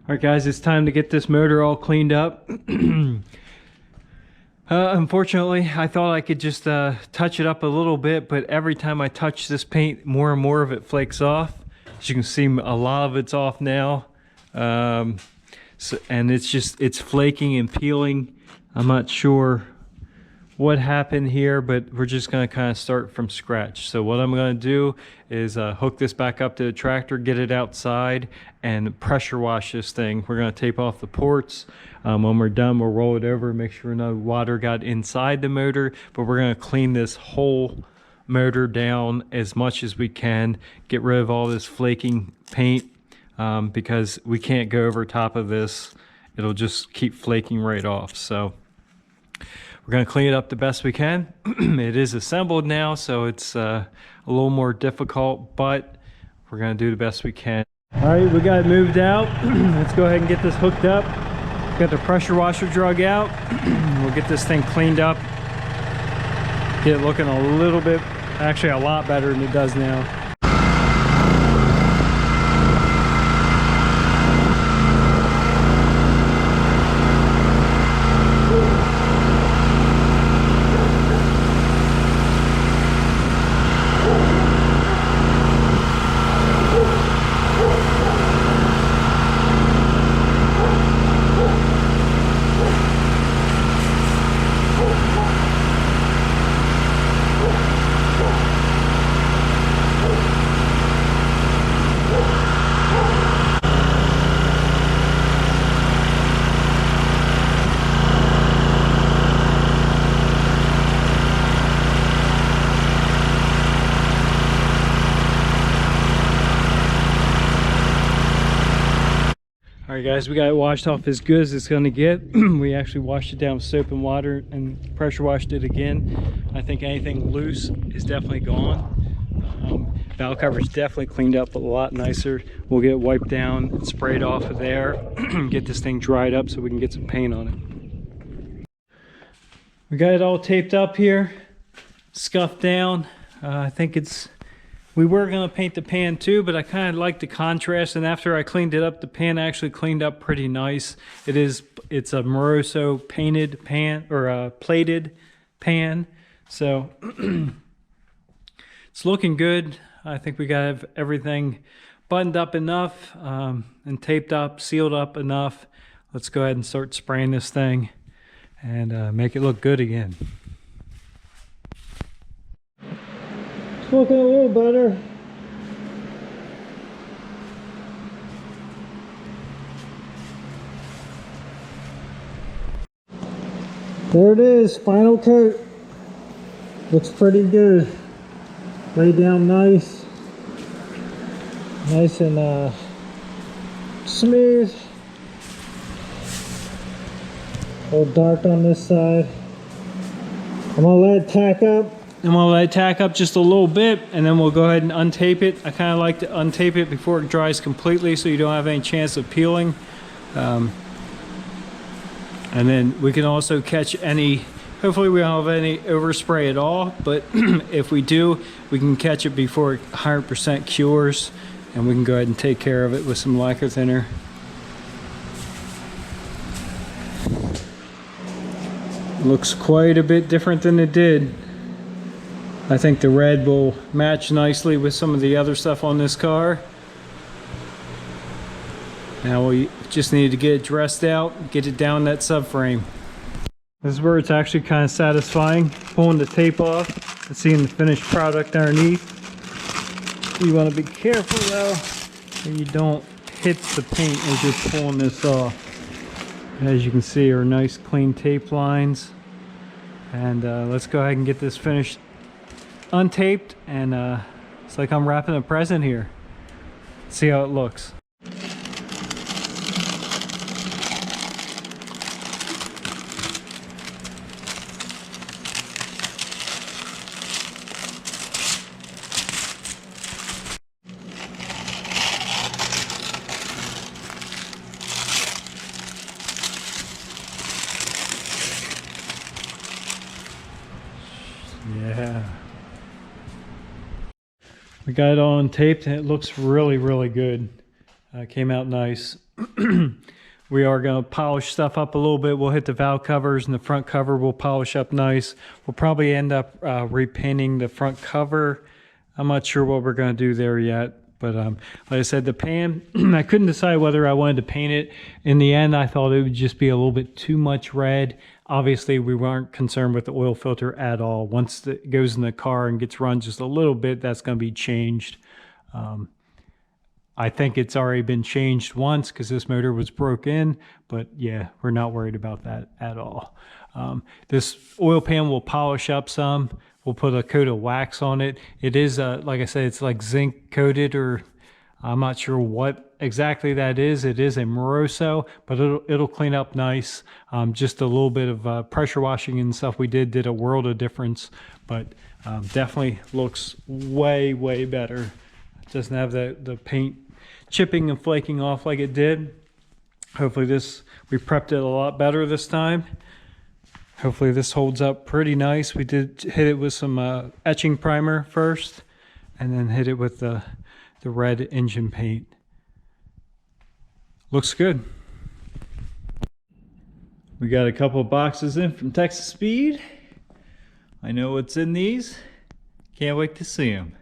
All right, guys, it's time to get this motor all cleaned up. Unfortunately, I thought I could just touch it up a little bit, but every time I touch this paint, more and more of it flakes off. As you can see, a lot of it's off now. And it's flaking and peeling. I'm not sure what happened here, but we're just going to kind of start from scratch. So what I'm going to do is hook this back up to the tractor, get it outside, and pressure wash this thing. We're going to tape off the ports. When we're done, we'll roll it over, make sure no water got inside the motor, but we're going to clean this whole motor down as much as we can, get rid of all this flaking paint, because we can't go over top of this. It'll just keep flaking right off. So we're going to clean it up the best we can. It is assembled now, so it's a little more difficult, but we're going to do the best we can. All right, we got it moved out. Let's go ahead and get this hooked up. Got the pressure washer drug out. We'll get this thing cleaned up. Get it looking a little bit, actually a lot better than it does now. Alright guys, we got it washed off as good as it's going to get. We actually washed it down with soap and water and pressure washed it again. I think anything loose is definitely gone. Valve cover's definitely cleaned up a lot nicer. We'll get it wiped down and sprayed off of there. Get this thing dried up so we can get some paint on it. We got it all taped up here, scuffed down. I think we were going to paint the pan too, but I kind of like the contrast, and after I cleaned it up, the pan actually cleaned up pretty nice. It's a Moroso painted pan, or a plated pan, so it's looking good. I think we got to have everything buttoned up enough and taped up, sealed up enough. Let's go ahead and start spraying this thing and make it look good again. Looking a little better. There it is, final coat. Looks pretty good. Lay down nice and smooth. A little dark on this side. I'm gonna let it tack up. And we'll let it tack up just a little bit, and then we'll go ahead and untape it. I kind of like to untape it before it dries completely so you don't have any chance of peeling. And then we can also catch any, hopefully we don't have any overspray at all, but if we do, we can catch it before it 100% cures, and we can go ahead and take care of it with some lacquer thinner. Looks quite a bit different than it did. I think the red will match nicely with some of the other stuff on this car. Now we just need to get it dressed out, get it down that subframe. This is where it's actually kind of satisfying, pulling the tape off and seeing the finished product underneath. You want to be careful though that you don't hit the paint as you're pulling this off. As you can see, are nice clean tape lines. And let's go ahead and get this finished untaped, and it's like I'm wrapping a present here. See how it looks. Yeah. We got it all untaped and it looks really, really good. Came out nice. We are going to polish stuff up a little bit. We'll hit the valve covers, and the front cover will polish up nice. We'll probably end up repainting the front cover. I'm not sure what we're going to do there yet. But like I said, the pan, I couldn't decide whether I wanted to paint it. In the end, I thought it would just be a little bit too much red. Obviously, we weren't concerned with the oil filter at all. Once it goes in the car and gets run just a little bit, that's going to be changed. I think it's already been changed once because this motor was broken, but yeah, we're not worried about that at all. This oil pan will polish up some. We'll put a coat of wax on it. It is, like I said, it's like zinc coated, or I'm not sure what exactly that is. It is a Moroso, but it'll clean up nice. Just a little bit of pressure washing and stuff we did a world of difference, but definitely looks way, way better. It doesn't have the paint chipping and flaking off like it did. Hopefully we prepped it a lot better this time. Hopefully this holds up pretty nice. We did hit it with some etching primer first, and then hit it with the red engine paint. Looks good. We got a couple of boxes in from Texas Speed. I know what's in these. Can't wait to see them.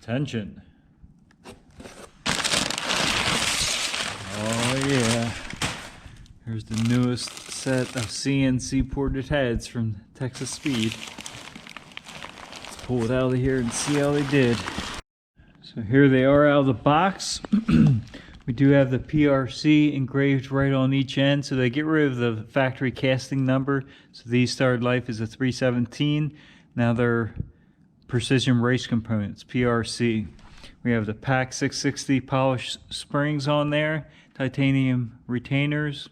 Attention. Oh yeah. Here's the newest set of CNC ported heads from Texas Speed. Let's pull it out of here and see how they did. So here they are out of the box. We do have the PRC engraved right on each end, so they get rid of the factory casting number. So these started life as a 317. Now they're precision race components, PRC. We have the PAC 660 polished springs on there, titanium retainers.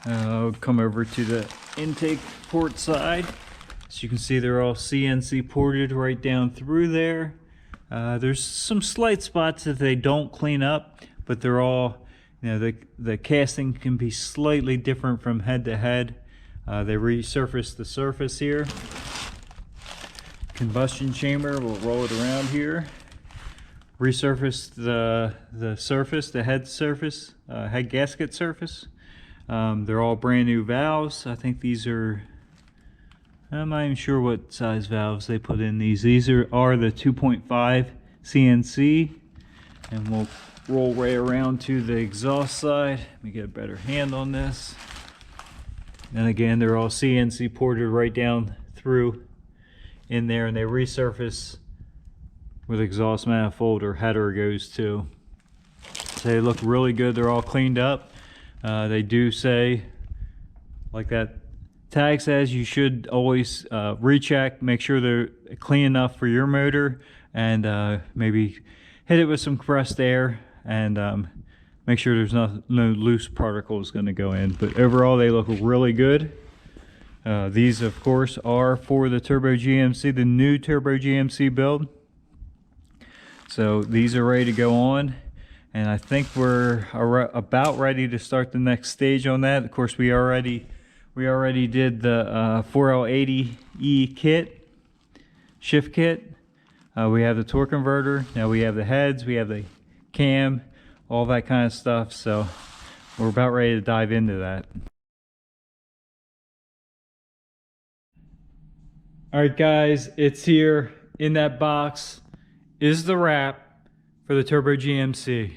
I'll come over to the intake port side. So you can see they're all CNC ported right down through there. There's some slight spots that they don't clean up, but they're all, you know, the casting can be slightly different from head to head. They resurfaced the surface here. Combustion chamber, we'll roll it around here. Resurfaced the surface, the head surface, head gasket surface. They're all brand new valves. I think these are, I'm not even sure what size valves they put in these. These are the 2.5 CNC. And we'll roll right around to the exhaust side. Let me get a better hand on this. And again, they're all CNC ported right down through in there, and they resurface with exhaust manifold or header goes to. So they look really good. They're all cleaned up. They do say, like that tag says, you should always recheck, make sure they're clean enough for your motor, and maybe hit it with some compressed air and make sure there's no loose particles going to go in. But overall, they look really good. These, of course, are for the Turbo GMC, the new Turbo GMC build. So these are ready to go on, and I think we're about ready to start the next stage on that. Of course, we already did the 4L80E kit, shift kit. We have the torque converter. Now we have the heads, we have the cam, all that kind of stuff. So we're about ready to dive into that. All right, guys, it's here in that box is the wrap for the Turbo GMC.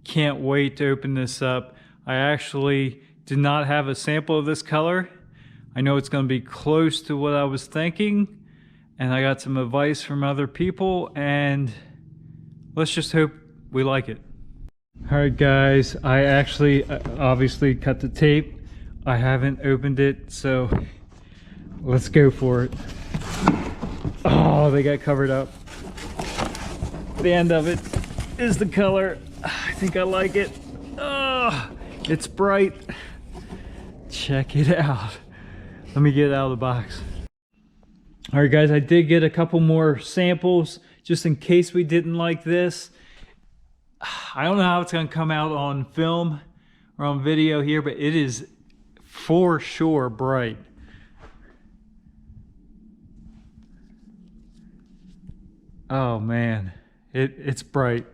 Can't wait to open this up. I actually did not have a sample of this color. I know it's going to be close to what I was thinking, and I got some advice from other people, and let's just hope we like it. All right, guys, I actually obviously cut the tape. I haven't opened it, so let's go for it. Oh, they got covered up. The end of it is the color. I think I like it. Oh, it's bright. Check it out. Let me get it out of the box. All right, guys, I did get a couple more samples just in case we didn't like this. I don't know how it's going to come out on film or on video here, but it is for sure bright. Oh man, it's bright.